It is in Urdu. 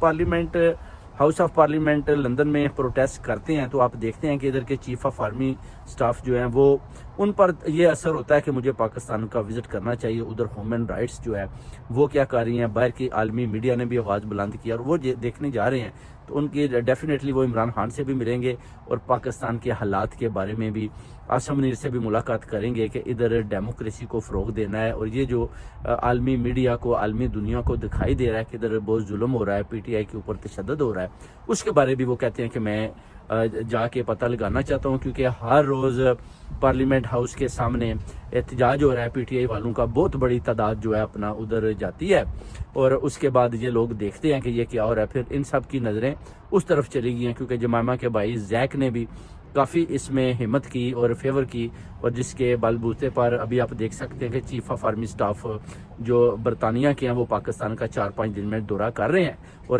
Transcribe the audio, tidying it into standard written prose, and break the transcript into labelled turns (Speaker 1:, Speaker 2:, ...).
Speaker 1: Parliament house of parliament London میں پروٹیسٹ کرتے ہیں تو آپ دیکھتے ہیں کہ ادھر کے چیف آف آرمی سٹاف جو ہیں وہ ان پر یہ اثر ہوتا ہے کہ مجھے پاکستان کا وزٹ کرنا چاہیے. ادھر ہیومن رائٹس جو ہے وہ کیا کر رہی ہیں, باہر کی عالمی میڈیا نے بھی آواز بلند کیا اور وہ دیکھنے جا رہے ہیں تو ان کی ڈیفینیٹلی وہ عمران خان سے بھی ملیں گے اور پاکستان کے حالات کے بارے میں بھی عاصم منیر سے بھی ملاقات کریں گے کہ ادھر ڈیموکریسی کو فروغ دینا ہے. اور یہ جو عالمی میڈیا کو, عالمی دنیا کو دکھائی دے رہا ہے کہ ادھر بہت ظلم ہو رہا ہے, پی ٹی آئی کے اوپر تشدد ہو رہا ہے, اس کے بارے بھی وہ کہتے ہیں کہ میں جا کے پتہ لگانا چاہتا ہوں, کیونکہ ہر روز پارلیمنٹ ہاؤس کے سامنے احتجاج ہو رہا ہے. پی ٹی آئی والوں کا بہت بڑی تعداد جو ہے اپنا ادھر جاتی ہے اور اس کے بعد یہ لوگ دیکھتے ہیں کہ یہ کیا ہو رہا ہے. پھر ان سب کی نظریں اس طرف چلی گئی ہیں کیونکہ جمائمہ کے بھائی زیک نے بھی کافی اس میں ہمت کی اور فیور کی, اور جس کے بلبوتے پر ابھی آپ دیکھ سکتے ہیں کہ چیف آف آرمی سٹاف جو برطانیہ کے ہیں وہ پاکستان کا 4-5 دن میں دورہ کر رہے ہیں. اور